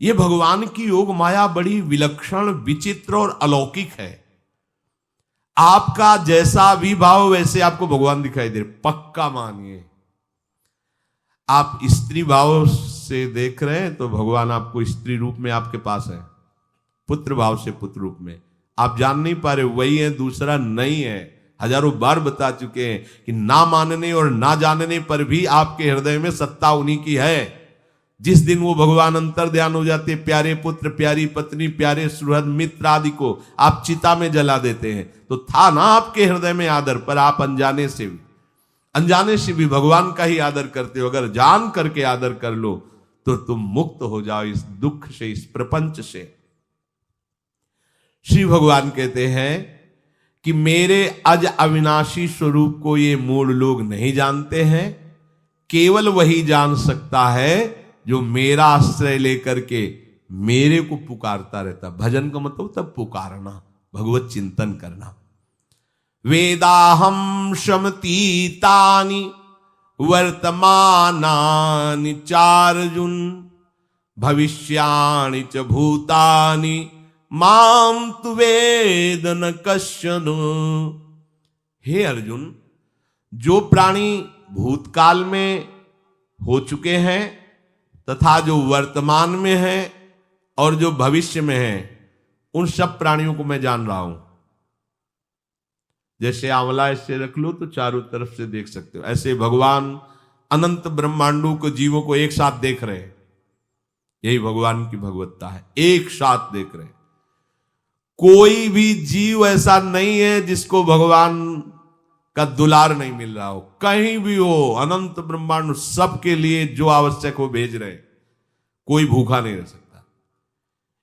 ये भगवान की योग माया बड़ी विलक्षण, विचित्र और अलौकिक है। आपका जैसा भी भाव वैसे आपको भगवान दिखाई दे, पक्का मानिए। आप स्त्री भाव से देख रहे हैं तो भगवान आपको स्त्री रूप में आपके पास है, पुत्र भाव से पुत्र रूप में। आप जान नहीं पा रहे वही है, दूसरा नहीं है। हजारों बार बता चुके हैं कि ना मानने और ना जानने पर भी आपके हृदय में सत्ता उन्हीं की है। जिस दिन वो भगवान अंतर ध्यान हो जाते, प्यारे पुत्र, प्यारी पत्नी, प्यारे सुहृद मित्र आदि को आप चिता में जला देते हैं, तो था ना आपके हृदय में आदर, पर आप अनजाने से भी भगवान का ही आदर करते हो। अगर जान करके आदर कर लो तो तुम मुक्त हो जाओ इस दुख से, इस प्रपंच से। श्री भगवान कहते हैं कि मेरे अज अविनाशी स्वरूप को ये मूढ़ लोग नहीं जानते हैं। केवल वही जान सकता है जो मेरा आश्रय लेकर के मेरे को पुकारता रहता। भजन का मतलब तब पुकारना, भगवत चिंतन करना। वेदाहम शमतीतानि वर्तमानानि चार्जुन भविष्याणि च भूतानि माम तु वेद न कश्चन। हे अर्जुन, जो प्राणी भूतकाल में हो चुके हैं तथा जो वर्तमान में है और जो भविष्य में है, उन सब प्राणियों को मैं जान रहा हूं। जैसे आंवला ऐसे रख लो तो चारों तरफ से देख सकते हो, ऐसे भगवान अनंत ब्रह्मांडों को, जीवों को एक साथ देख रहे हैं। यही भगवान की भगवत्ता है, एक साथ देख रहे हैं। कोई भी जीव ऐसा नहीं है जिसको भगवान का दुलार नहीं मिल रहा हो। कहीं भी हो, अनंत ब्रह्मांड सबके लिए जो आवश्यक हो भेज रहे। कोई भूखा नहीं रह सकता।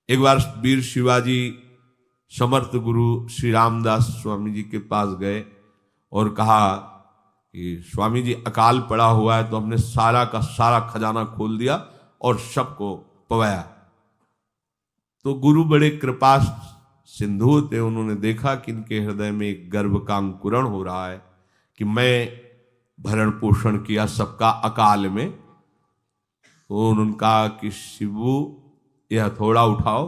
एक बार वीर शिवाजी समर्थ गुरु श्री रामदास स्वामी जी के पास गए और कहा कि स्वामी जी अकाल पड़ा हुआ है, तो हमने सारा का सारा खजाना खोल दिया और सबको पवाया। तो गुरु बड़े कृपा सिंधु थे, उन्होंने देखा कि इनके हृदय में एक गर्भ का अंकुरण हो रहा है कि मैं भरण पोषण किया सबका अकाल में। तो उन्होंने कहा कि शिवू यह हथौड़ा उठाओ,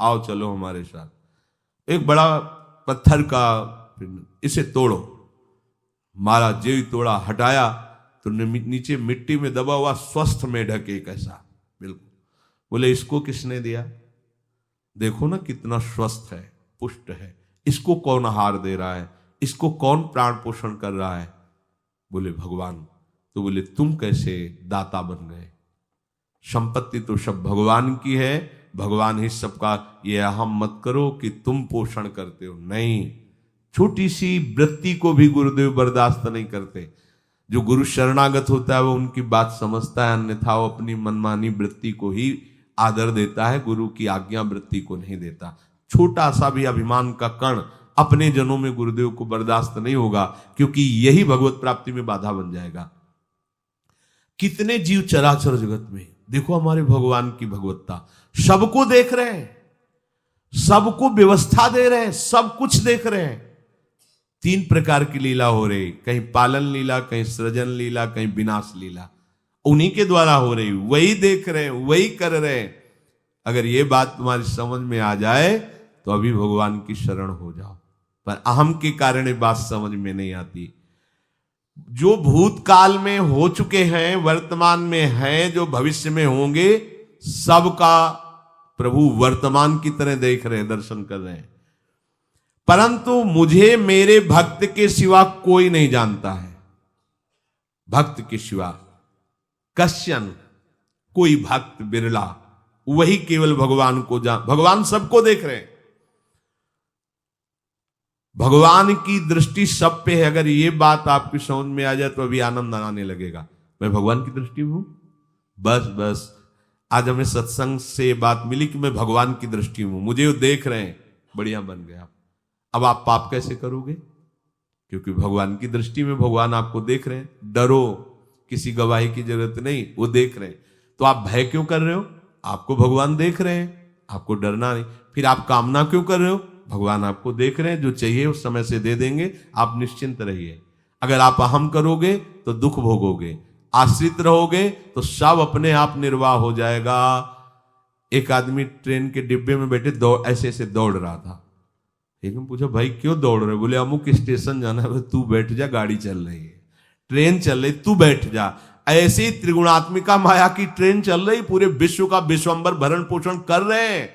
आओ चलो हमारे साथ। एक बड़ा पत्थर का, इसे तोड़ो। मारा, जेवी तोड़ा, हटाया तो नीचे मिट्टी में दबा हुआ स्वस्थ में ढके कैसा, बिल्कुल। बोले इसको किसने दिया? देखो ना कितना स्वस्थ है, पुष्ट है। इसको कौन आहार दे रहा है? इसको कौन प्राण पोषण कर रहा है? बोले भगवान। तो बोले तुम कैसे दाता बन गए? संपत्ति तो सब भगवान की है, भगवान ही सबका। ये अहम मत करो कि तुम पोषण करते हो, नहीं। छोटी सी वृत्ति को भी गुरुदेव बर्दाश्त नहीं करते। जो गुरु शरणागत होता है वो उनकी बात समझता है, अन्यथा वो अपनी मनमानी वृत्ति को ही आदर देता है, गुरु की आज्ञा वृत्ति को नहीं देता। छोटा सा भी अभिमान का कण अपने जनों में गुरुदेव को बर्दाश्त नहीं होगा, क्योंकि यही भगवत प्राप्ति में बाधा बन जाएगा। कितने जीव चराचर जगत में, देखो हमारे भगवान की भगवत्ता। सबको देख रहे हैं, सबको व्यवस्था दे रहे हैं, सब कुछ देख रहे हैं। 3 प्रकार की लीला हो रही, कहीं पालन लीला, कहीं सृजन लीला, कहीं विनाश लीला। उन्हीं के द्वारा हो रही, वही देख रहे हैं, वही कर रहे हैं। अगर ये बात तुम्हारी समझ में आ जाए तो अभी भगवान की शरण हो जाओ। पर अहम के कारण ये बात समझ में नहीं आती। जो भूतकाल में हो चुके हैं, वर्तमान में हैं, जो भविष्य में होंगे, सबका प्रभु वर्तमान की तरह देख रहे हैं, दर्शन कर रहे हैं। परंतु मुझे मेरे भक्त के सिवा कोई नहीं जानता है। भक्त के सिवा कश्यन, कोई भक्त बिरला, वही केवल भगवान को भगवान सबको देख रहे हैं। भगवान की दृष्टि सब पे है। अगर ये बात आपकी समझ में आ जाए तो अभी आनंद आने लगेगा। मैं भगवान की दृष्टि में हूं, बस आज हमें सत्संग से बात मिली कि मैं भगवान की दृष्टि में हूं, मुझे वो देख रहे हैं, बढ़िया बन गया। अब आप पाप कैसे करोगे? क्योंकि भगवान की दृष्टि में भगवान आपको देख रहे हैं। डरो, किसी गवाही की जरूरत नहीं, वो देख रहे हैं। तो आप भय क्यों कर रहे हो? आपको भगवान देख रहे हैं, आपको डरना नहीं। फिर आप कामना क्यों कर रहे हो? भगवान आपको देख रहे हैं, जो चाहिए उस समय से दे देंगे, आप निश्चिंत रहिए। अगर आप अहम करोगे तो दुख भोगोगे, आश्रित रहोगे तो सब अपने आप निर्वाह हो जाएगा। एक आदमी ट्रेन के डिब्बे में बैठे ऐसे ऐसे दौड़ रहा था। एक ने पूछा, भाई क्यों दौड़ रहे? बोले अमुक स्टेशन जाना है। तू बैठ जा, गाड़ी चल रही है, ट्रेन चल रही, तू बैठ जा। ऐसे ही त्रिगुणात्मिका माया की ट्रेन चल रही, पूरे विश्व का विश्वंबर भरण पोषण कर रहे हैं,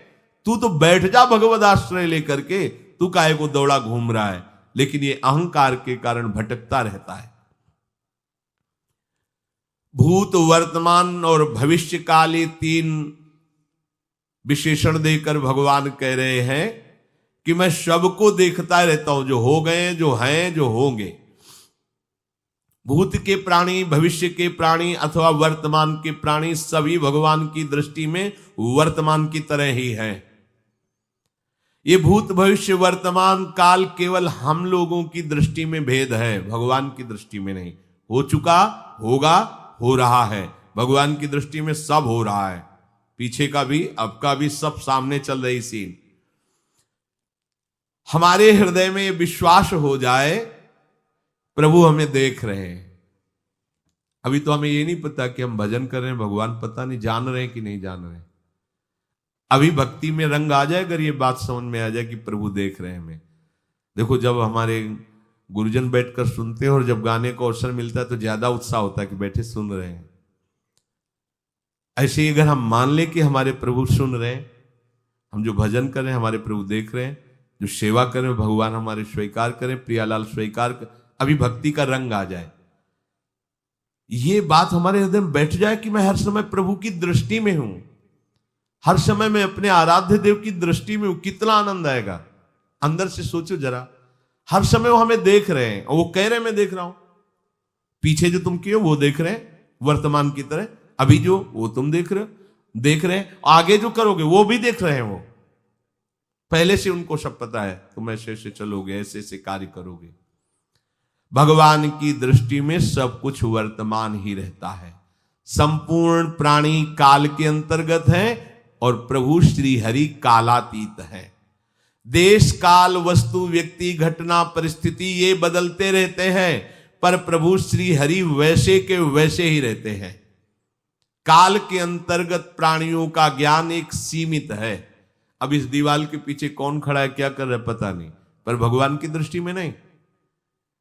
तू तो बैठ जा भगवद आश्रय लेकर के, तू काहे को दौड़ा घूम रहा है। लेकिन ये अहंकार के कारण भटकता रहता है। भूत, वर्तमान और भविष्य काल, ये 3 विशेषण देकर भगवान कह रहे हैं कि मैं सबको देखता रहता हूं, जो हो गए, जो हैं, जो होंगे। भूत के प्राणी, भविष्य के प्राणी अथवा वर्तमान के प्राणी सभी भगवान की दृष्टि में वर्तमान की तरह ही है। ये भूत, भविष्य, वर्तमान काल केवल हम लोगों की दृष्टि में भेद है, भगवान की दृष्टि में नहीं। हो चुका, होगा, हो रहा है। भगवान की दृष्टि में सब हो रहा है, पीछे का भी, अब का भी, सब सामने चल रही सीन। हमारे हृदय में विश्वास हो जाए प्रभु हमें देख रहे हैं। अभी तो हमें ये नहीं पता कि हम भजन कर रहे हैं, भगवान पता नहीं जान रहे हैं कि नहीं जान रहे हैं। अभी भक्ति में रंग आ जाए, अगर ये बात समझ में आ जाए कि प्रभु देख रहे हैं हमें। देखो, जब हमारे गुरुजन बैठकर सुनते हैं और जब गाने को अवसर मिलता है तो ज्यादा उत्साह होता है कि बैठे सुन रहे हैं। ऐसे ही अगर हम मान ले कि हमारे प्रभु सुन रहे हैं, हम जो भजन कर रहे हैं हमारे प्रभु देख रहे हैं, जो सेवा कर रहे हैं भगवान हमारे स्वीकार करें, प्रियालाल स्वीकार कर, अभी भक्ति का रंग आ जाए, ये बात हमारे हृदय में बैठ जाए कि मैं हर समय प्रभु की दृष्टि में हूं, हर समय मैं अपने आराध्य देव की दृष्टि में हूं, कितना आनंद आएगा। अंदर से सोचो जरा, हर समय वो हमें देख रहे हैं और वो कह रहे हैं मैं देख रहा हूं। पीछे जो तुम किए वो देख रहे हैं वर्तमान की तरह, अभी जो वो तुम देख रहे हैं, आगे जो करोगे वो भी देख रहे हैं। वो पहले से उनको सब पता है, तुम ऐसे ऐसे चलोगे, ऐसे ऐसे कार्य करोगे। भगवान की दृष्टि में सब कुछ वर्तमान ही रहता है। संपूर्ण प्राणी काल के अंतर्गत है और प्रभु श्री हरि कालातीत है। देश, काल, वस्तु, व्यक्ति, घटना, परिस्थिति ये बदलते रहते हैं, पर प्रभु श्री हरि वैसे के वैसे ही रहते हैं। काल के अंतर्गत प्राणियों का ज्ञान एक सीमित है। अब इस दीवार के पीछे कौन खड़ा है, क्या कर रहा है पता नहीं, पर भगवान की दृष्टि में नहीं।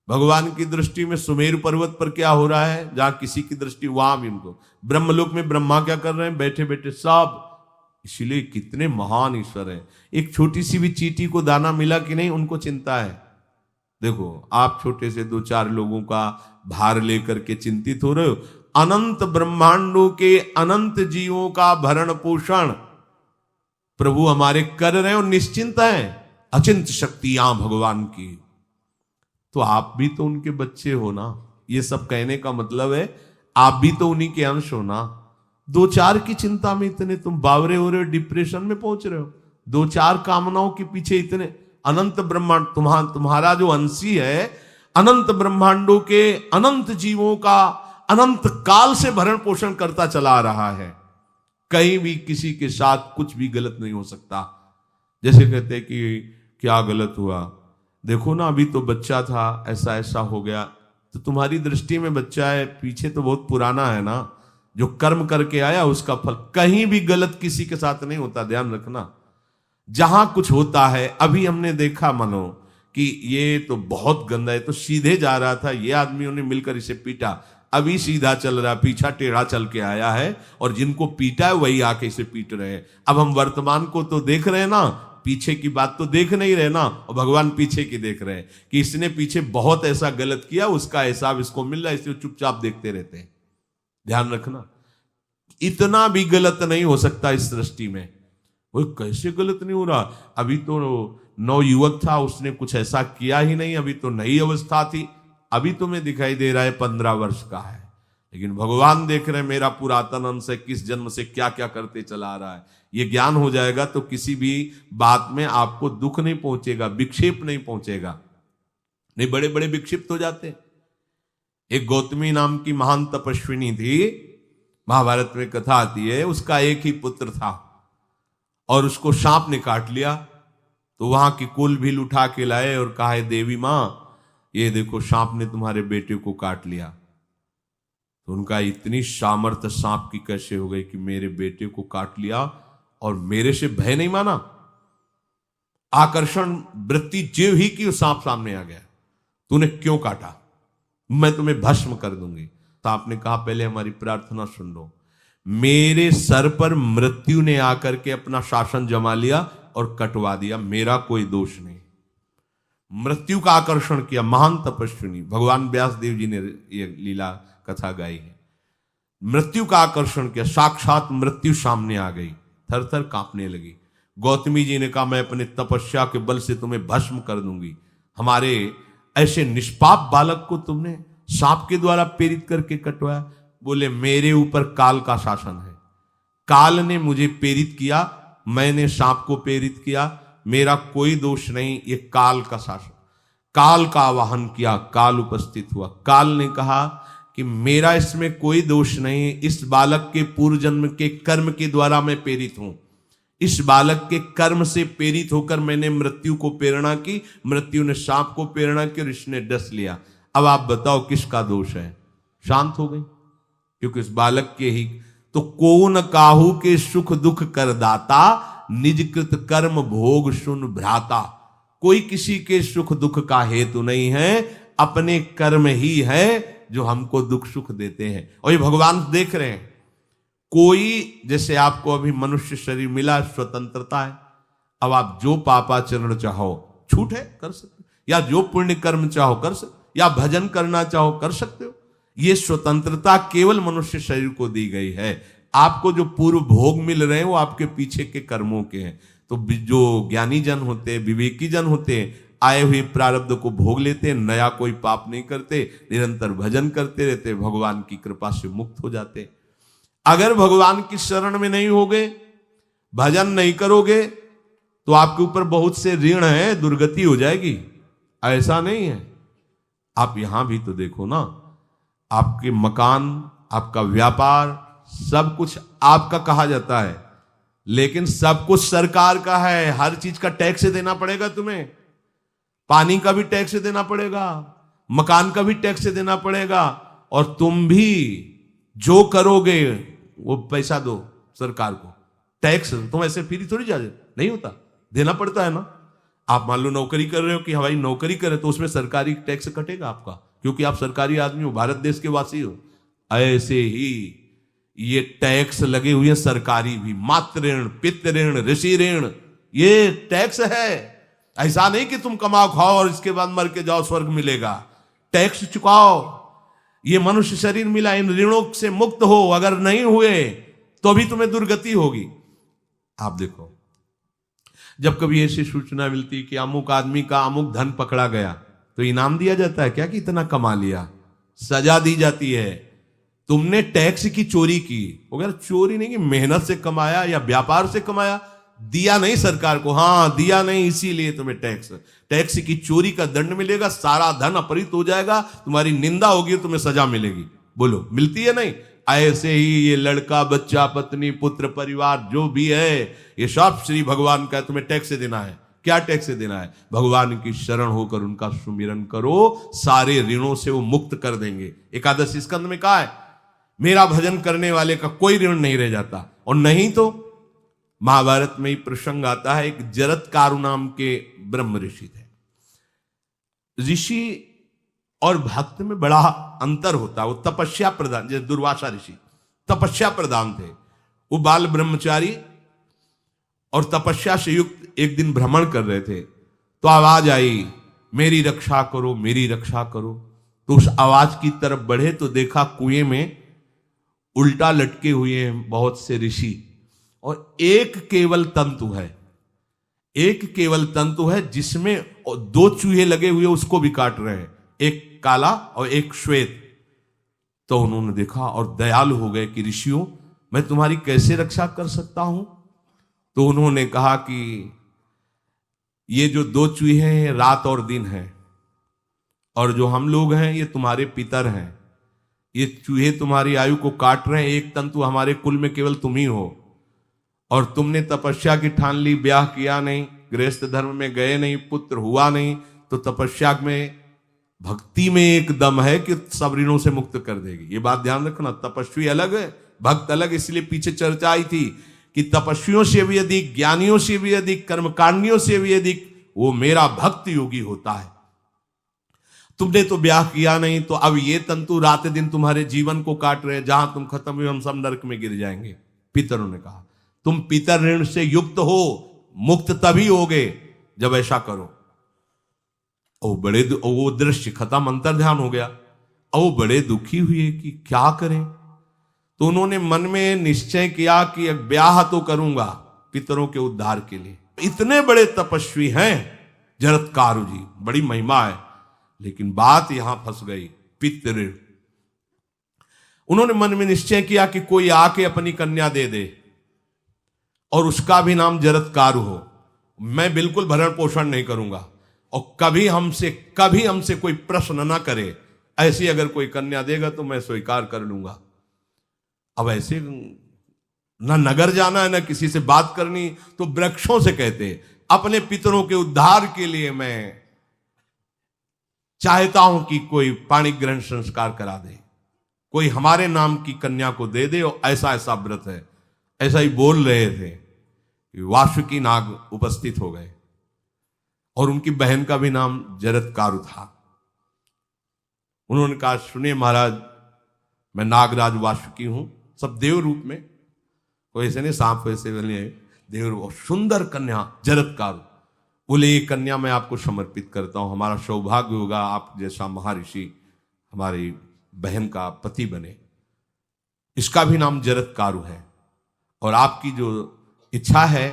भगवान की दृष्टि में सुमेरु पर्वत पर क्या हो रहा है, जहां किसी की दृष्टि, वहां भी उनको, ब्रह्मलोक में ब्रह्मा क्या कर रहे हैं, बैठे बैठे सब। इसीलिए कितने महान ईश्वर हैं। एक छोटी सी भी चींटी को दाना मिला कि नहीं, उनको चिंता है। देखो, आप छोटे से 2-4 लोगों का भार लेकर के चिंतित हो रहे हो, अनंत ब्रह्मांडों के अनंत जीवों का भरण पोषण प्रभु हमारे कर रहे हैं और निश्चिंत हैं। अचिंत शक्तियां भगवान की, तो आप भी तो उनके बच्चे हो ना। ये सब कहने का मतलब है आप भी तो उन्हीं के अंश हो ना। 2-4 की चिंता में इतने तुम बावरे हो रहे हो, डिप्रेशन में पहुंच रहे हो, 2-4 कामनाओं के पीछे इतने। अनंत ब्रह्मांड तुम्हारा जो अंशी है, अनंत ब्रह्मांडों के अनंत जीवों का अनंत काल से भरण पोषण करता चला आ रहा है। कहीं भी किसी के साथ कुछ भी गलत नहीं हो सकता। जैसे कहते हैं कि क्या गलत हुआ, देखो ना अभी तो बच्चा था, ऐसा ऐसा हो गया, तो तुम्हारी दृष्टि में बच्चा है, पीछे तो बहुत पुराना है ना, जो कर्म करके आया उसका फल। कहीं भी गलत किसी के साथ नहीं होता, ध्यान रखना। जहां कुछ होता है, अभी हमने देखा मनो कि ये तो बहुत गंदा है, तो सीधे जा रहा था, ये आदमियों ने मिलकर इसे पीटा, अभी सीधा चल रहा, पीछा टेढ़ा चल के आया है, और जिनको पीटा है वही आके इसे पीट रहे हैं। अब हम वर्तमान को तो देख रहे हैं ना, पीछे की बात तो देख नहीं रहे ना, और भगवान पीछे की देख रहे हैं कि इसने पीछे बहुत ऐसा गलत किया, उसका हिसाब इसको मिल रहा है, इसलिए चुपचाप देखते रहते हैं। ध्यान रखना, इतना भी गलत नहीं हो सकता इस सृष्टि में। वो कैसे गलत नहीं हो रहा, अभी तो नवयुवक था, उसने कुछ ऐसा किया ही नहीं, अभी तो नई अवस्था थी, अभी तुम्हें दिखाई दे रहा है 15 वर्ष का है, लेकिन भगवान देख रहे हैं मेरा पुरातन अंश है, किस जन्म से क्या क्या करते चला आ रहा है। ये ज्ञान हो जाएगा तो किसी भी बात में आपको दुख नहीं पहुंचेगा, विक्षेप नहीं पहुंचेगा। नहीं, बड़े बड़े विक्षिप्त हो जाते। एक गौतमी नाम की महान तपस्विनी थी, महाभारत में कथा आती है, उसका एक ही पुत्र था और उसको सांप ने काट लिया। तो वहां की कुल भील उठा के लाए और कहा, देवी मां ये देखो सांप ने तुम्हारे बेटे को काट लिया। तो उनका इतनी सामर्थ्य सांप की कैसे हो गई कि मेरे बेटे को काट लिया और मेरे से भय नहीं माना। आकर्षण वृत्ति जीव ही की सांप सामने आ गया, तूने क्यों काटा, मैं तुम्हें भस्म कर दूंगी। सांप ने कहा पहले हमारी प्रार्थना सुन लो। मेरे सर पर मृत्यु ने आकर के अपना शासन जमा लिया और कटवा दिया, मेरा कोई दोष नहीं। मृत्यु का आकर्षण किया, महान तपस्विनी भगवान व्यास देव जी ने ये लीला कथा गाई है। मृत्यु का आकर्षण किया, साक्षात मृत्यु सामने आ गई, थर थर कांपने लगी। गौतमी जी ने कहा मैं अपने तपस्या के बल से तुम्हें भस्म कर दूंगी। हमारे ऐसे निष्पाप बालक को तुमने सांप के द्वारा प्रेरित करके कटवाया। बोले मेरे ऊपर काल का शासन है, काल ने मुझे प्रेरित किया, मैंने सांप को प्रेरित किया, मेरा कोई दोष नहीं, ये काल का शासन। काल का आवाहन किया, काल उपस्थित हुआ। काल ने कहा कि मेरा इसमें कोई दोष नहीं, इस बालक के पूर्व जन्म के कर्म के द्वारा मैं प्रेरित हूं। इस बालक के कर्म से प्रेरित होकर मैंने मृत्यु को प्रेरणा की, मृत्यु ने सांप को प्रेरणा की और इसने डस लिया। अब आप बताओ किसका दोष है? शांत हो गई, क्योंकि इस बालक के ही तो कौन काहू के सुख दुख कर दाता, निज कृत कर्म भोग सुन भ्राता। कोई किसी के सुख दुख का हेतु नहीं है, अपने कर्म ही है जो हमको दुख सुख देते हैं। और ये भगवान देख रहे हैं। कोई जैसे आपको अभी मनुष्य शरीर मिला, स्वतंत्रता है, अब आप जो पापाचरण चाहो छूट है कर सकते हो, या जो पुण्य कर्म चाहो कर सकते, या भजन करना चाहो कर सकते हो। ये स्वतंत्रता केवल मनुष्य शरीर को दी गई है। आपको जो पूर्व भोग मिल रहे हैं वो आपके पीछे के कर्मों के हैं। तो जो ज्ञानी जन होते हैं, विवेकी जन होते हैं, आए हुए प्रारब्ध को भोग लेते हैं, नया कोई पाप नहीं करते, निरंतर भजन करते रहते, भगवान की कृपा से मुक्त हो जाते। अगर भगवान की शरण में नहीं होगे, भजन नहीं करोगे, तो आपके ऊपर बहुत से ऋण है, दुर्गति हो जाएगी। ऐसा नहीं है। आप यहां भी तो देखो ना, आपके मकान, आपका व्यापार, सब कुछ आपका कहा जाता है, लेकिन सब कुछ सरकार का है। हर चीज का टैक्स देना पड़ेगा तुम्हें। पानी का भी टैक्स देना पड़ेगा, मकान का भी टैक्स देना पड़ेगा, और तुम भी जो करोगे वो पैसा दो सरकार को। टैक्स तुम ऐसे फ्री थोड़ी जा नहीं होता, देना पड़ता है ना। आप मान लो नौकरी कर रहे हो कि हमारी नौकरी करे, तो उसमें सरकारी टैक्स कटेगा आपका, क्योंकि आप सरकारी आदमी हो, भारत देश के वासी हो। ऐसे ही ये टैक्स लगे हुए हैं सरकारी भी, मातृ ऋण, पितृ ऋण, ऋषि ऋण, ये टैक्स है। ऐसा नहीं कि तुम कमाओ खाओ और इसके बाद मर के जाओ स्वर्ग मिलेगा। टैक्स चुकाओ। ये मनुष्य शरीर मिला, इन ऋणों से मुक्त हो। अगर नहीं हुए तो भी तुम्हें दुर्गति होगी। आप देखो, जब कभी ऐसी सूचना मिलती कि अमुक आदमी का अमुक धन पकड़ा गया, तो इनाम दिया जाता है क्या कि इतना कमा लिया? सजा दी जाती है। तुमने टैक्स की चोरी की, अगर चोरी नहीं की, मेहनत से कमाया या व्यापार से कमाया, दिया नहीं सरकार को, हाँ दिया नहीं, इसीलिए तुम्हें टैक्स की चोरी का दंड मिलेगा, सारा धन अपहृत हो जाएगा, तुम्हारी निंदा होगी, तुम्हें सजा मिलेगी। बोलो मिलती है नहीं? ऐसे ही ये लड़का, बच्चा, पत्नी, पुत्र, परिवार जो भी है, ये सब श्री भगवान का तुम्हें टैक्स देना है। क्या टैक्स देना है? भगवान की शरण होकर उनका सुमिरन करो, सारे ऋणों से वो मुक्त कर देंगे। एकादशी स्कंद में कहा है, मेरा भजन करने वाले का कोई ऋण नहीं रह जाता। और नहीं तो महाभारत में ही प्रसंग आता है, एक जरत्कारु नाम के ब्रह्म ऋषि थे। ऋषि और भक्त में बड़ा अंतर होता है। वो तपस्या प्रधान, जैसे दुर्वासा ऋषि तपस्या प्रधान थे, वो बाल ब्रह्मचारी और तपस्या से युक्त एक दिन भ्रमण कर रहे थे, तो आवाज आई, मेरी रक्षा करो, मेरी रक्षा करो। तो उस आवाज की तरफ बढ़े तो देखा कुएं में उल्टा लटके हुए हैं बहुत से ऋषि, और एक केवल तंतु है, एक केवल तंतु है जिसमें दो चूहे लगे हुए उसको भी काट रहे हैं, एक काला और एक श्वेत। तो उन्होंने देखा और दयालु हो गए कि ऋषियों, मैं तुम्हारी कैसे रक्षा कर सकता हूं? तो उन्होंने कहा कि ये जो दो चूहे हैं रात और दिन हैं, और जो हम लोग हैं ये तुम्हारे पितर हैं। ये चूहे तुम्हारी आयु को काट रहे हैं, एक तंतु हमारे कुल में केवल तुम ही हो, और तुमने तपस्या की ठान ली, ब्याह किया नहीं, गृहस्थ धर्म में गए नहीं, पुत्र हुआ नहीं, तो तपस्या में भक्ति में एक दम है कि सब ऋणों से मुक्त कर देगी। ये बात ध्यान रखना। तपस्वी अलग है, भक्त अलग। इसलिए पीछे चर्चा आई थी कि तपस्वियों से भी अधिक, ज्ञानियों से भी अधिक, कर्मकांडियों से भी अधिक वो मेरा भक्त योगी होता है। तुमने तो ब्याह किया नहीं, तो अब ये तंतु रात दिन तुम्हारे जीवन को काट रहे, जहां तुम खत्म हुए हम सब नरक में गिर जाएंगे। पितरों ने कहा तुम पितर ऋण से युक्त हो, मुक्त तभी होगे जब ऐसा करो। वो दृश्य खत्म, अंतर ध्यान हो गया। वो बड़े दुखी हुए कि क्या करें। तो उन्होंने मन में निश्चय किया कि एक ब्याह तो करूंगा पितरों के उद्धार के लिए। इतने बड़े तपस्वी हैं जरत्कारु जी, बड़ी महिमा है। लेकिन बात यहां फंस गई, पितृ। उन्होंने मन में निश्चय किया कि कोई आके अपनी कन्या दे दे और उसका भी नाम जरत्कारु हो। मैं बिल्कुल भरण पोषण नहीं करूंगा और कभी हमसे कोई प्रश्न ना करे। ऐसी अगर कोई कन्या देगा तो मैं स्वीकार कर लूंगा। अब ऐसे ना नगर जाना है ना किसी से बात करनी, तो वृक्षों से कहते अपने पितरों के उद्धार के लिए मैं चाहता हूं कि कोई पाणी ग्रहण संस्कार करा दे, कोई हमारे नाम की कन्या को दे दे, और ऐसा ऐसा व्रत है। ऐसा ही बोल रहे थे, वासुकी नाग उपस्थित हो गए और उनकी बहन का भी नाम जरत्कारु था। उन्होंने कहा सुनिए महाराज, मैं नागराज वासुकी हूं, सब देव रूप में, कोई ऐसे नहीं सांप वैसे बने, देव रूप। और सुंदर कन्या जरत्कारु। बोले ये कन्या मैं आपको समर्पित करता हूं, हमारा सौभाग्य होगा आप जैसा महर्षि हमारी बहन का पति बने। इसका भी नाम जरत्कारु है और आपकी जो इच्छा है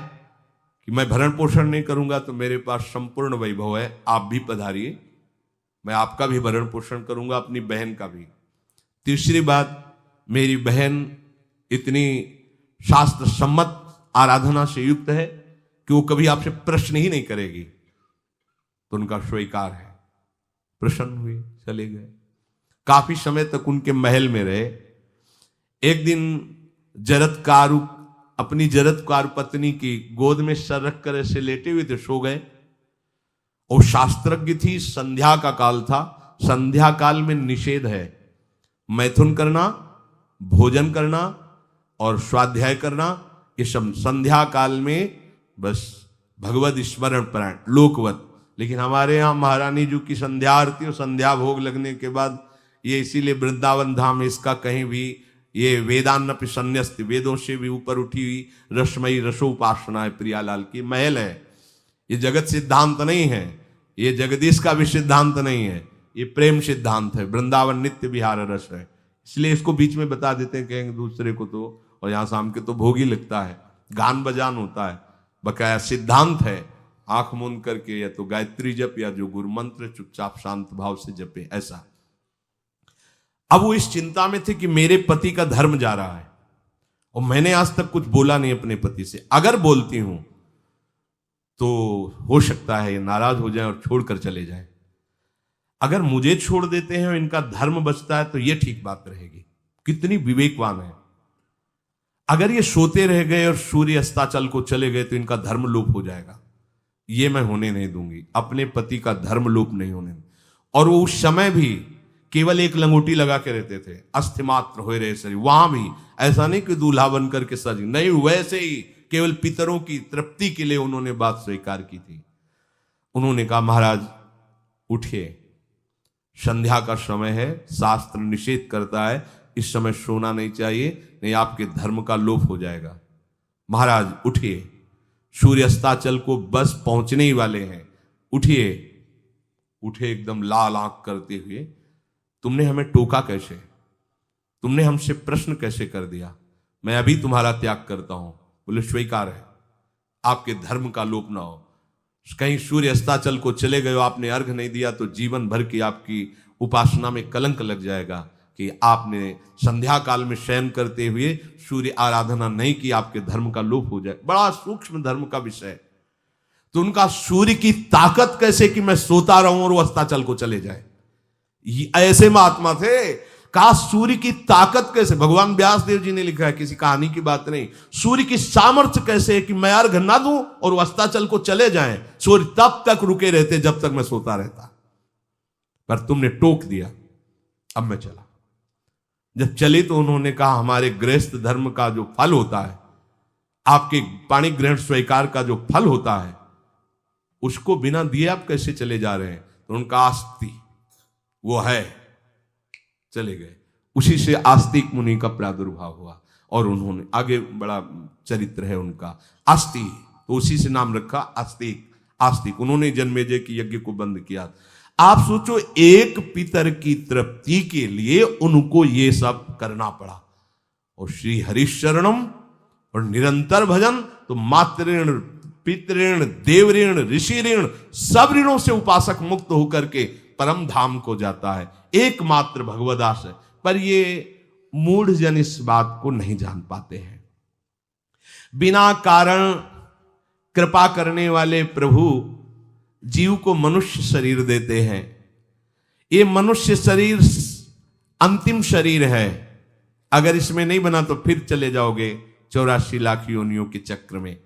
कि मैं भरण पोषण नहीं करूंगा तो मेरे पास संपूर्ण वैभव है, आप भी पधारिए, मैं आपका भी भरण पोषण करूंगा, अपनी बहन का भी। तीसरी बात, मेरी बहन इतनी शास्त्र सम्मत आराधना से युक्त है कि वो कभी आपसे प्रश्न ही नहीं करेगी, तो उनका स्वीकार है। प्रसन्न हुए, चले गए। काफी समय तक उनके महल में रहे। एक दिन जरत्कारु अपनी जरत्कारु पत्नी की गोद में सर रख कर ऐसे लेटे हुए थे, सो गए। और शास्त्रज्ञ थी, संध्या का काल था। संध्या काल में निषेध है मैथुन करना, भोजन करना और स्वाध्याय करना। ये सब संध्या काल में बस भगवत स्मरण प्राण लोकवत। लेकिन हमारे यहाँ महारानी जी की संध्या आरती और संध्या भोग लगने के बाद ये, इसीलिए वृंदावन धाम इसका कहीं भी ये वेदान्नपि संन्यस्त, वेदों से भी ऊपर उठी हुई रसमयी रसोपासना है। प्रियालाल की महल है। ये जगत सिद्धांत नहीं है, ये जगदीश का भी सिद्धांत नहीं है, ये प्रेम सिद्धांत है। वृंदावन नित्य विहार रस है, इसलिए इसको बीच में बता देते हैं कहेंगे दूसरे को तो। और यहाँ शाम के तो भोग ही लगता है, गान बजान होता है, बकाया सिद्धांत है। आंख मूंद करके या तो गायत्री जप या जो गुरु मंत्र चुपचाप शांत भाव से जपे, ऐसा। अब वो इस चिंता में थे कि मेरे पति का धर्म जा रहा है और मैंने आज तक कुछ बोला नहीं अपने पति से। अगर बोलती हूं तो हो सकता है ये नाराज हो जाए और छोड़कर चले जाए। अगर मुझे छोड़ देते हैं और इनका धर्म बचता है तो ये ठीक बात रहेगी। कितनी विवेकवान है। अगर ये सोते रह गए और सूर्य अस्ताचल को चले गए तो इनका धर्म लोप हो जाएगा। ये मैं होने नहीं दूंगी, अपने पति का धर्म लोप नहीं होने। और वो उस समय भी केवल एक लंगोटी लगा के रहते थे, अस्थिमात्र हो रहे शरीर। वहां भी ऐसा नहीं कि दूल्हा बन करके सज, नहीं, वैसे ही केवल पितरों की तृप्ति के लिए उन्होंने बात स्वीकार की थी। उन्होंने कहा महाराज उठिए, संध्या का समय है, शास्त्र निषेध करता है इस समय सोना नहीं चाहिए, नहीं आपके धर्म का लोप हो जाएगा। महाराज उठिए, सूर्य अस्ताचल को बस पहुंचने ही वाले हैं, उठिए। उठे एकदम लाल आंख करते हुए, तुमने हमें टोका कैसे, तुमने हमसे प्रश्न कैसे कर दिया, मैं अभी तुम्हारा त्याग करता हूं। बोले स्वीकार है, आपके धर्म का लोप ना हो। कहीं सूर्य अस्ताचल को चले गए, आपने अर्घ नहीं दिया तो जीवन भर की आपकी उपासना में कलंक लग जाएगा कि आपने संध्या काल में शयन करते हुए सूर्य आराधना नहीं की, आपके धर्म का लोप हो जाए। बड़ा सूक्ष्म धर्म का विषय। तो उनका सूर्य की ताकत कैसे कि मैं सोता रहूं और वो अस्ताचल को चले जाए, ऐसे महात्मा थे। कहा सूर्य की ताकत कैसे, भगवान व्यास देव जी ने लिखा है, किसी कहानी की बात नहीं। सूर्य की सामर्थ्य कैसे है कि मैं अर्घ ना दूं और वो अस्ताचल को चले जाएं, सूर्य तब तक रुके रहते जब तक मैं सोता रहता। पर तुमने टोक दिया, अब मैं चला। जब चले तो उन्होंने कहा, हमारे गृहस्थ धर्म का जो फल होता है, आपके पाणी ग्रहण स्वीकार का जो फल होता है, उसको बिना दिए आप कैसे चले जा रहे हैं? तो उनका आस्ति वो है, चले गए। उसी से आस्तिक मुनि का प्रादुर्भाव हुआ और उन्होंने आगे बड़ा चरित्र है उनका, आस्ति, तो उसी से नाम रखा आस्तिक। आस्तिक उन्होंने जन्मेजय की यज्ञ को बंद किया। आप सोचो, एक पितर की तृप्ति के लिए उनको ये सब करना पड़ा। और श्री हरिशरणम और निरंतर भजन, तो मातृण, पितृण, देवऋण, ऋषि ऋण, सब ऋणों से उपासक मुक्त होकर के परम धाम को जाता है, एकमात्र भगवदास है। पर ये मूढ़ जन इस बात को नहीं जान पाते हैं। बिना कारण कृपा करने वाले प्रभु जीव को मनुष्य शरीर देते हैं। ये मनुष्य शरीर अंतिम शरीर है, अगर इसमें नहीं बना तो फिर चले जाओगे 84 लाख योनियों के चक्र में।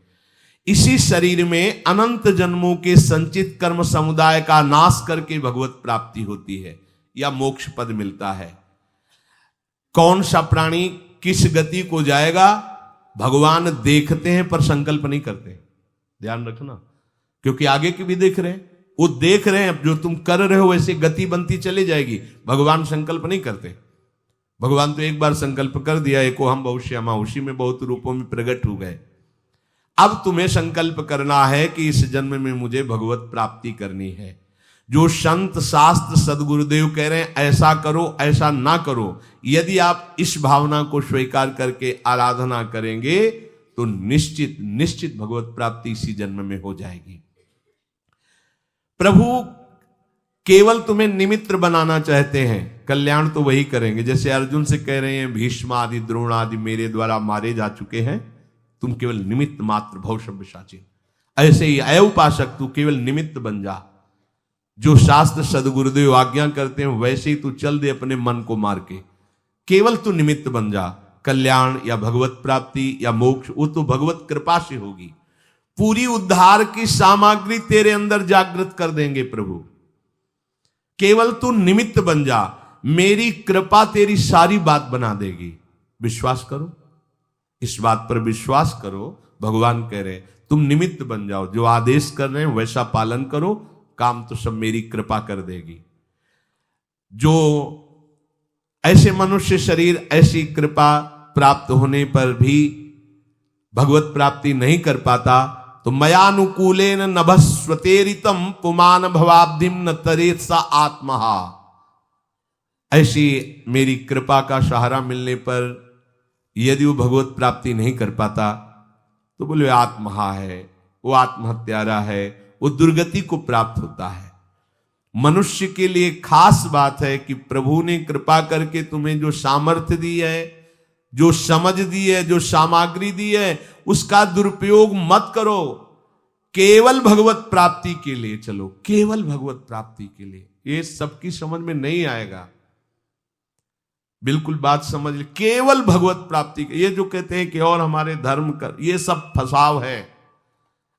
इसी शरीर में अनंत जन्मों के संचित कर्म समुदाय का नाश करके भगवत प्राप्ति होती है या मोक्ष पद मिलता है। कौन सा प्राणी किस गति को जाएगा भगवान देखते हैं पर संकल्प नहीं करते, ध्यान रखना, क्योंकि आगे की भी देख रहे हैं, वो देख रहे हैं जो तुम कर रहे हो वैसे गति बनती चली जाएगी। भगवान संकल्प नहीं करते। भगवान तो एक बार संकल्प कर दिया, एको हम भविष्यमा, उसी में बहुत रूपों में प्रकट हो गए। अब तुम्हें संकल्प करना है कि इस जन्म में मुझे भगवत प्राप्ति करनी है। जो संत शास्त्र सदगुरुदेव कह रहे हैं ऐसा करो ऐसा ना करो, यदि आप इस भावना को स्वीकार करके आराधना करेंगे तो निश्चित निश्चित भगवत प्राप्ति इसी जन्म में हो जाएगी। प्रभु केवल तुम्हें निमित्त बनाना चाहते हैं, कल्याण तो वही करेंगे। जैसे अर्जुन से कह रहे हैं, भीष्म आदि द्रोण आदि मेरे द्वारा मारे जा चुके हैं, तुम केवल निमित्त मात्र भव सव्यसाची। ऐसे ही अय उपासक तू केवल निमित्त बन जा, जो शास्त्र सदगुरुदेव आज्ञा करते हैं वैसे ही तू चल दे अपने मन को मार के, केवल तू निमित्त बन जा। कल्याण या भगवत प्राप्ति या मोक्ष वो तो भगवत कृपा से होगी। पूरी उद्धार की सामग्री तेरे अंदर जागृत कर देंगे प्रभु, केवल तू निमित्त बन जा, मेरी कृपा तेरी सारी बात बना देगी। विश्वास करो, इस बात पर विश्वास करो। भगवान कह रहे हैं तुम निमित्त बन जाओ, जो आदेश कर रहे हैं वैसा पालन करो, काम तो सब मेरी कृपा कर देगी। जो ऐसे मनुष्य शरीर ऐसी कृपा प्राप्त होने पर भी भगवत प्राप्ति नहीं कर पाता, तो मयानुकूलेन नभस्वतेरितम पुमान भवाब्धिम न तरेत सा आत्महा। ऐसी मेरी कृपा का सहारा मिलने पर यदि वो भगवत प्राप्ति नहीं कर पाता तो बोले आत्महा है, वो आत्महत्यारा है, वो दुर्गति को प्राप्त होता है। मनुष्य के लिए खास बात है कि प्रभु ने कृपा करके तुम्हें जो सामर्थ्य दी है, जो समझ दी है, जो सामग्री दी है, उसका दुरुपयोग मत करो। केवल भगवत प्राप्ति के लिए चलो, केवल भगवत प्राप्ति के लिए। ये सबकी समझ में नहीं आएगा, बिल्कुल बात समझ ले। केवल भगवत प्राप्ति के, ये जो कहते हैं कि और हमारे धर्म कर, ये सब फसाव है।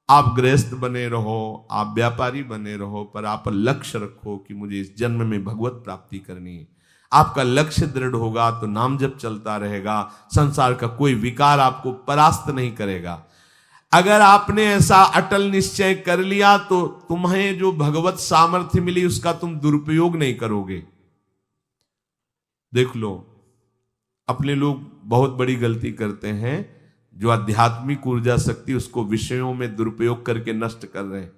आप गृहस्थ बने रहो, आप व्यापारी बने रहो, पर आप लक्ष्य रखो कि मुझे इस जन्म में भगवत प्राप्ति करनी है। आपका लक्ष्य दृढ़ होगा तो नाम जप चलता रहेगा, संसार का कोई विकार आपको परास्त नहीं करेगा। अगर आपने ऐसा अटल निश्चय कर लिया तो तुम्हें जो भगवत सामर्थ्य मिली उसका तुम दुरुपयोग नहीं करोगे। देख लो, अपने लोग बहुत बड़ी गलती करते हैं, जो आध्यात्मिक ऊर्जा शक्ति उसको विषयों में दुरुपयोग करके नष्ट कर रहे हैं।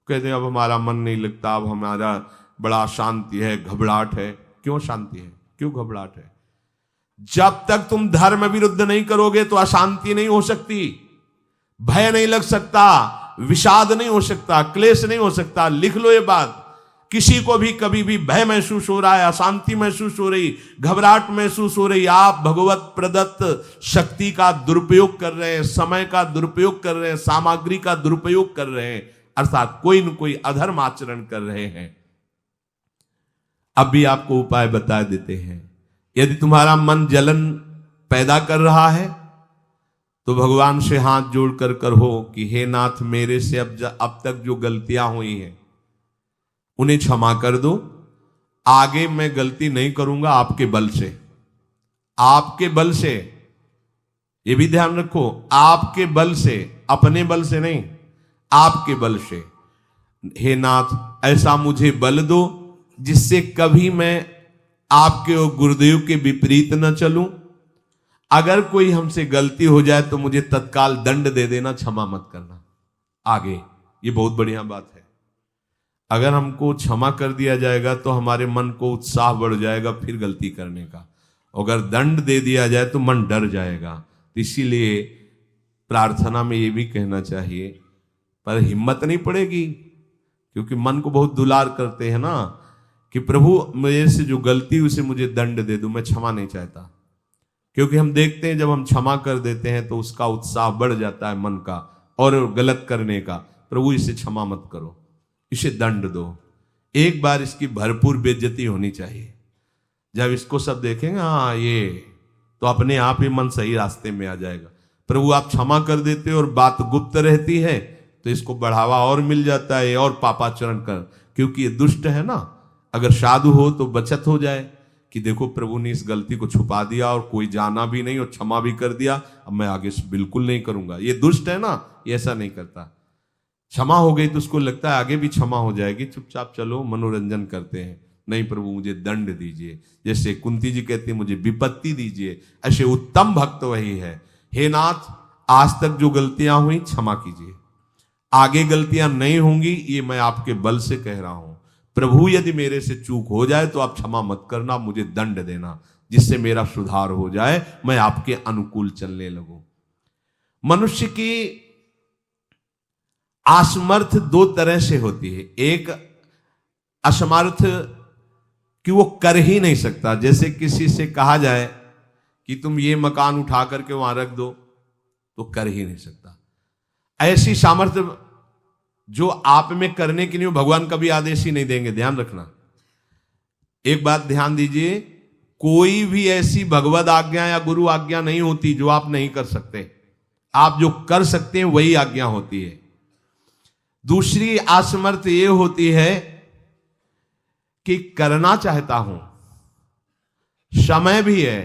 कहते हैं अब हमारा मन नहीं लगता, अब हमारा बड़ा शांति है, घबराहट है। क्यों शांति है, क्यों घबराहट है? जब तक तुम धर्म विरुद्ध नहीं करोगे तो अशांति नहीं हो सकती, भय नहीं लग सकता, विषाद नहीं हो सकता, क्लेश नहीं हो सकता। लिख लो ये बात। किसी को भी कभी भी भय महसूस हो रहा है, अशांति महसूस हो रही, घबराहट महसूस हो रही, आप भगवत प्रदत्त शक्ति का दुरुपयोग कर रहे हैं, समय का दुरुपयोग कर रहे हैं, सामग्री का दुरुपयोग कर रहे हैं, अर्थात कोई न कोई अधर्म आचरण कर रहे हैं। अब भी आपको उपाय बता देते हैं। यदि तुम्हारा मन जलन पैदा कर रहा है तो भगवान से हाथ जोड़कर कहो कि हे नाथ, मेरे से अब तक जो गलतियां हुई हैं उन्हें क्षमा कर दो आगे मैं गलती नहीं करूंगा आपके बल से, आपके बल से। ये भी ध्यान रखो, आपके बल से, अपने बल से नहीं, आपके बल से। हे नाथ, ऐसा मुझे बल दो जिससे कभी मैं आपके और गुरुदेव के विपरीत न चलूं। अगर कोई हमसे गलती हो जाए तो मुझे तत्काल दंड दे देना, क्षमा मत करना। आगे ये बहुत बढ़िया बात है। अगर हमको क्षमा कर दिया जाएगा तो हमारे मन को उत्साह बढ़ जाएगा फिर गलती करने का। अगर दंड दे दिया जाए तो मन डर जाएगा। इसीलिए प्रार्थना में ये भी कहना चाहिए, पर हिम्मत नहीं पड़ेगी, क्योंकि मन को बहुत दुलार करते हैं ना, कि प्रभु मेरे से जो गलती हुई उसे मुझे दंड दे दो, मैं क्षमा नहीं चाहता। क्योंकि हम देखते हैं जब हम क्षमा कर देते हैं तो उसका उत्साह बढ़ जाता है मन का और गलत करने का। प्रभु इसे क्षमा मत करो, इसे दंड दो। एक बार इसकी भरपूर बेइज्जती होनी चाहिए। जब इसको सब देखेंगे, हाँ ये, तो अपने आप ही मन सही रास्ते में आ जाएगा। प्रभु आप क्षमा कर देते और बात गुप्त रहती है तो इसको बढ़ावा और मिल जाता है और पापाचरण कर, क्योंकि ये दुष्ट है ना। अगर साधु हो तो बचत हो जाए कि देखो प्रभु ने इस गलती को छुपा दिया और कोई जाना भी नहीं और क्षमा भी कर दिया, अब मैं आगे से बिल्कुल नहीं करूंगा। ये दुष्ट है ना, ये ऐसा नहीं करता। क्षमा हो गई तो उसको लगता है आगे भी क्षमा हो जाएगी, चुपचाप चलो मनोरंजन करते हैं। नहीं प्रभु मुझे दंड दीजिए, जैसे कुंती जी कहती मुझे विपत्ति दीजिए। ऐसे उत्तम भक्त वही है। हे नाथ, आज तक जो गलतियां हुई क्षमा कीजिए, आगे गलतियां नहीं होंगी, ये मैं आपके बल से कह रहा हूं। प्रभु यदि मेरे से चूक हो जाए तो आप क्षमा मत करना, मुझे दंड देना, जिससे मेरा सुधार हो जाए, मैं आपके अनुकूल चलने लगूं। मनुष्य की असमर्थ दो तरह से होती है। एक असमर्थ कि वो कर ही नहीं सकता। जैसे किसी से कहा जाए कि तुम ये मकान उठा करके वहां रख दो, तो कर ही नहीं सकता। ऐसी सामर्थ्य जो आप में करने के लिए भगवान कभी आदेश ही नहीं देंगे, ध्यान रखना। एक बात ध्यान दीजिए, कोई भी ऐसी भगवद आज्ञा या गुरु आज्ञा नहीं होती जो आप नहीं कर सकते। आप जो कर सकते हैं वही आज्ञा होती है। दूसरी असमर्थ ये होती है कि करना चाहता हूं, समय भी है,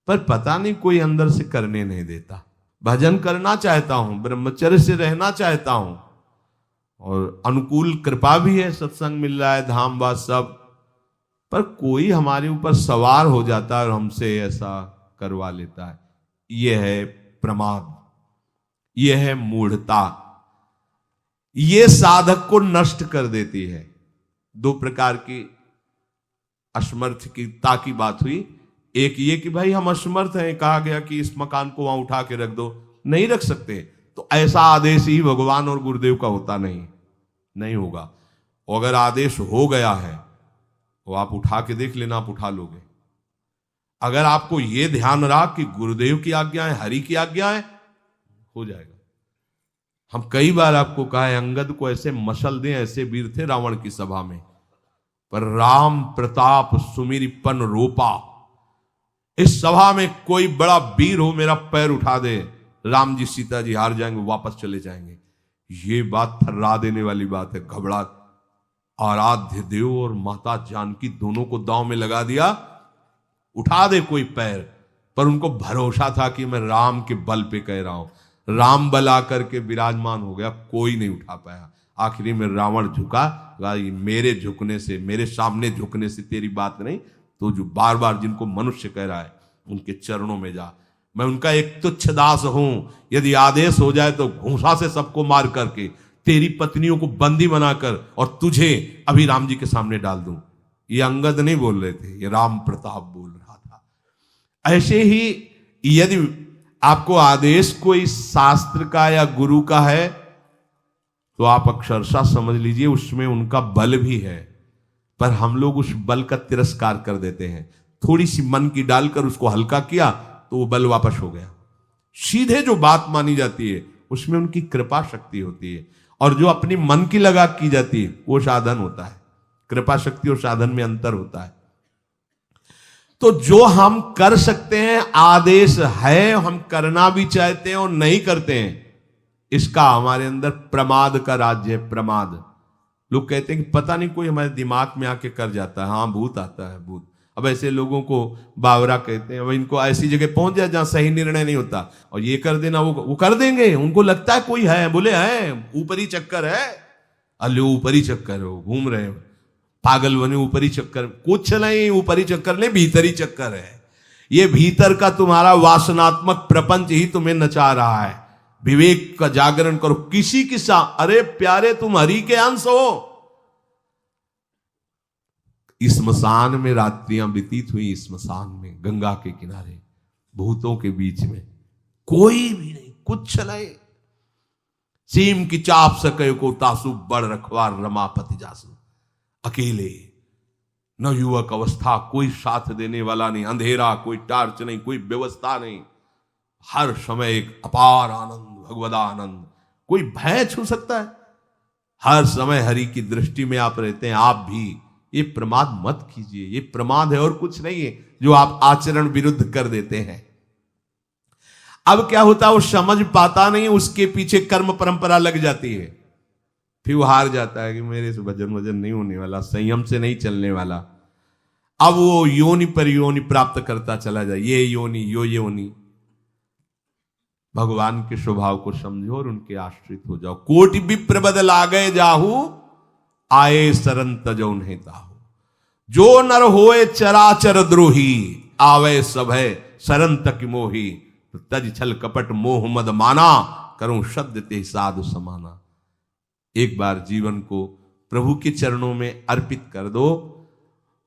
पर पता नहीं कोई अंदर से करने नहीं देता। भजन करना चाहता हूं, ब्रह्मचर्य से रहना चाहता हूं, और अनुकूल कृपा भी है, सत्संग मिल रहा है, धाम बात सब, पर कोई हमारे ऊपर सवार हो जाता है और हमसे ऐसा करवा लेता है। यह है प्रमाद, यह है मूढ़ता। यह साधक को नष्ट कर देती है। दो प्रकार की असमर्थता की बात हुई। एक ये कि भाई हम असमर्थ हैं, कहा गया कि इस मकान को वहां उठा के रख दो, नहीं रख सकते, तो ऐसा आदेश ही भगवान और गुरुदेव का होता नहीं होगा। और अगर आदेश हो गया है तो आप उठा के देख लेना, आप उठा लोगे। अगर आपको यह ध्यान रहा कि गुरुदेव की आज्ञा है, हरि की आज्ञा है, हो जाएगा। हम कई बार आपको कहा है, अंगद को ऐसे मसल दें, ऐसे वीर थे रावण की सभा में, पर राम प्रताप सुमिरिपन रोपा। इस सभा में कोई बड़ा वीर हो, मेरा पैर उठा दे, राम जी सीता जी हार जाएंगे, वापस चले जाएंगे। ये बात थर्रा देने वाली बात है। घबरा आराध्य देव और माता जानकी दोनों को दांव में लगा दिया, उठा दे कोई पैर, पर उनको भरोसा था कि मैं राम के बल पे कह रहा हूं। राम बल आकर के विराजमान हो गया, कोई नहीं उठा पाया। आखिरी में रावण झुका, मेरे झुकने से, मेरे सामने झुकने से तेरी बात नहीं, तो जो बार बार जिनको मनुष्य कह रहा है उनके चरणों में जा, मैं उनका एक तुच्छ दास हूं। यदि आदेश हो जाए तो घूंसा से सबको मार करके तेरी पत्नियों को बंदी बनाकर और तुझे अभी राम जी के सामने डाल दूं। ये अंगद नहीं बोल रहे थे, ये राम प्रताप बोल रहा था। ऐसे ही यदि आपको आदेश कोई शास्त्र का या गुरु का है तो आप अक्षरशः समझ लीजिए उसमें उनका बल भी है, पर हम लोग उस बल का तिरस्कार कर देते हैं। थोड़ी सी मन की डालकर उसको हल्का किया तो वो बल वापस हो गया। सीधे जो बात मानी जाती है उसमें उनकी कृपा शक्ति होती है, और जो अपनी मन की लगा की जाती है वो साधन होता है। कृपा शक्ति और साधन में अंतर होता है। तो जो हम कर सकते हैं, आदेश है, हम करना भी चाहते हैं और नहीं करते हैं, इसका हमारे अंदर प्रमाद का राज्य है। प्रमाद लोग कहते हैं कि पता नहीं कोई हमारे दिमाग में आके कर जाता है, हाँ भूत आता है भूत। अब ऐसे लोगों को बावरा कहते हैं। अब इनको ऐसी जगह पहुंच जाए जहां सही निर्णय नहीं होता और ये कर देना वो कर देंगे। उनको लगता है कोई है, बोले है ऊपरी चक्कर है, अल्ले ऊपरी चक्कर हो, घूम रहे हैं पागल बने, ऊपरी चक्कर कुछ नहीं, ऊपरी चक्कर नहीं भीतरी चक्कर है। ये भीतर का तुम्हारा वासनात्मक प्रपंच ही तुम्हें नचा रहा है। विवेक का जागरण करो। किसी की अरे प्यारे तुम हरि के अंश हो। स्मशान में रात्रियां व्यतीत हुई, स्मशान में गंगा के किनारे भूतों के बीच में, कोई भी नहीं, कुछ नहीं। सीम की चाप सके को तासु बड़ रखवार रमापति जासु। अकेले, न युवक अवस्था, कोई साथ देने वाला नहीं, अंधेरा, कोई टार्च नहीं, कोई व्यवस्था नहीं। हर समय एक अपार आनंद, भगवदा आनंद। कोई भय छू सकता है? हर समय हरि की दृष्टि में आप रहते हैं। आप भी ये प्रमाद मत कीजिए। ये प्रमाद है और कुछ नहीं है जो आप आचरण विरुद्ध कर देते हैं। अब क्या होता है, वो समझ पाता नहीं, उसके पीछे कर्म परंपरा लग जाती है। फिर वो हार जाता है कि मेरे से भजन वजन नहीं होने वाला, संयम से नहीं चलने वाला। अब वो योनि पर योनि प्राप्त करता चला जाए, ये योनि यो योनि। भगवान के स्वभाव को समझो और उनके आश्रित हो जाओ। कोटि विप्र बदल आ गए जाहू, आए सरन तजो नहीं ताहू। जो नर होए चराचर द्रोही, आवे सभय सरन तक मोही। तो तज छल कपट मोह मद माना, करूं शब्द ते साधु समाना। एक बार जीवन को प्रभु के चरणों में अर्पित कर दो,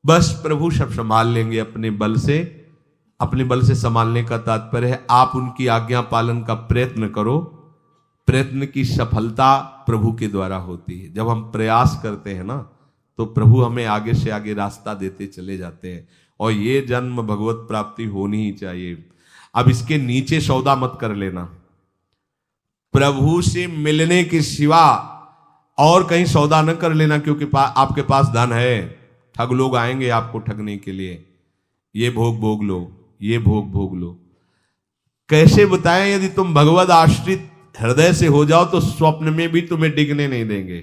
बस प्रभु सब संभाल लेंगे अपने बल से। अपने बल से संभालने का तात्पर्य है आप उनकी आज्ञा पालन का प्रयत्न करो। प्रयत्न की सफलता प्रभु के द्वारा होती है। जब हम प्रयास करते हैं ना, तो प्रभु हमें आगे से आगे रास्ता देते चले जाते हैं। और ये जन्म भगवत प्राप्ति होनी ही चाहिए। अब इसके नीचे सौदा मत कर लेना। प्रभु से मिलने के सिवा और कहीं सौदा न कर लेना, क्योंकि आपके पास धन है। ठग लोग आएंगे आपको ठगने के लिए, ये भोग भोग लो, ये भोग भोग लो। कैसे बताएं? यदि तुम भगवत आश्रित हृदय से हो जाओ तो स्वप्न में भी तुम्हें डिगने नहीं देंगे।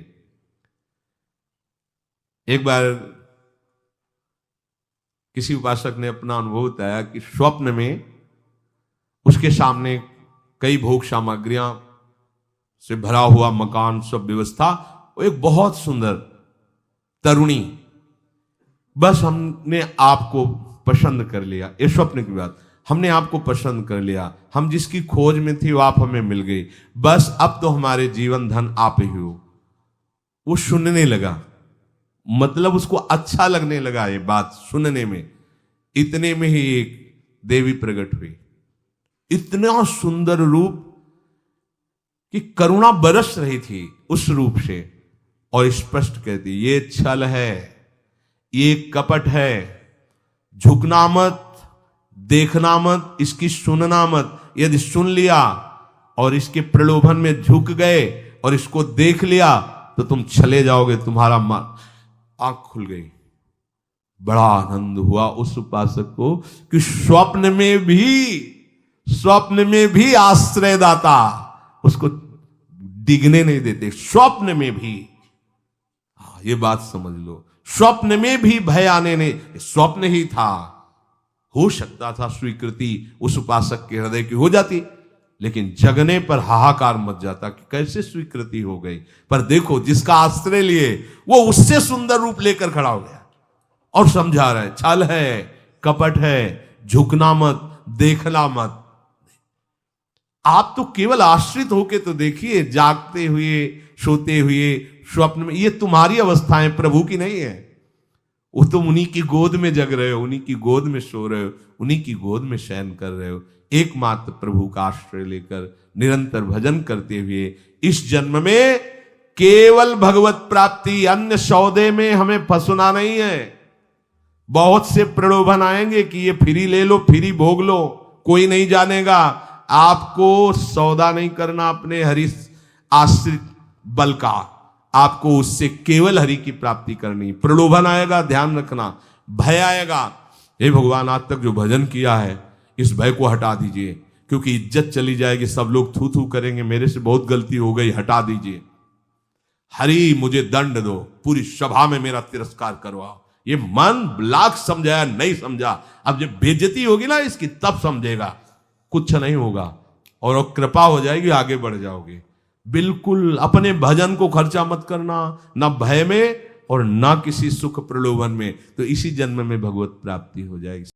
एक बार किसी उपासक ने अपना अनुभव बताया कि स्वप्न में उसके सामने कई भोग सामग्रियां से भरा हुआ मकान, सब व्यवस्था, एक बहुत सुंदर तरुणी, बस हमने आपको पसंद कर लिया। ये स्वप्न की बात, हमने आपको पसंद कर लिया, हम जिसकी खोज में थी वो आप हमें मिल गई, बस अब तो हमारे जीवन धन आप ही हो। वो सुनने लगा, मतलब उसको अच्छा लगने लगा ये बात सुनने में। इतने में ही एक देवी प्रकट हुई, इतना सुंदर रूप कि करुणा बरस रही थी उस रूप से, और स्पष्ट कहती ये छल है, ये कपट है, झुकना मत, देखना मत, इसकी सुनना मत। यदि सुन लिया और इसके प्रलोभन में झुक गए और इसको देख लिया तो तुम चले जाओगे, तुम्हारा आंख खुल गई। बड़ा आनंद हुआ उस उपासक को कि स्वप्न में भी आश्रयदाता उसको डिगने नहीं देते। स्वप्न में भी, ये बात समझ लो, स्वप्न में भी भय आने नहीं, स्वप्न ही था। हो सकता था स्वीकृति उस उपासक के हृदय की हो जाती, लेकिन जगने पर हाहाकार मच जाता कि कैसे स्वीकृति हो गई। पर देखो, जिसका आश्रय लिए वो उससे सुंदर रूप लेकर खड़ा हो गया और समझा रहा है छल है, कपट है, झुकना मत, देखना मत। आप तो केवल आश्रित होके तो देखिए, जागते हुए, सोते हुए, स्वप्न में, ये तुम्हारी अवस्थाएं, प्रभु की नहीं है। वो तुम उन्हीं की गोद में जग रहे हो, उन्हीं की गोद में सो रहे हो, उन्हीं की गोद में शयन कर रहे हो। एकमात्र प्रभु का आश्रय लेकर निरंतर भजन करते हुए इस जन्म में केवल भगवत प्राप्ति, अन्य सौदे में हमें फंसना नहीं है। बहुत से प्रलोभन आएंगे कि ये फ्री ले लो, फ्री भोग लो, कोई नहीं जानेगा। आपको सौदा नहीं करना अपने हरि आश्रित बल का, आपको उससे केवल हरि की प्राप्ति करनी। प्रलोभन आएगा, ध्यान रखना, भय आएगा। हे भगवान, आज तक जो भजन किया है इस भय को हटा दीजिए, क्योंकि इज्जत चली जाएगी, सब लोग थू थू करेंगे, मेरे से बहुत गलती हो गई, हटा दीजिए। हरि मुझे दंड दो, पूरी सभा में मेरा तिरस्कार करवाओ। ये मन लाख समझाया नहीं समझा, अब जब बेइज्जती होगी ना इसकी तब समझेगा। कुछ नहीं होगा और कृपा हो जाएगी, आगे बढ़ जाओगे। बिल्कुल अपने भजन को खर्चा मत करना, ना भय में और ना किसी सुख प्रलोभन में, तो इसी जन्म में भगवत प्राप्ति हो जाएगी।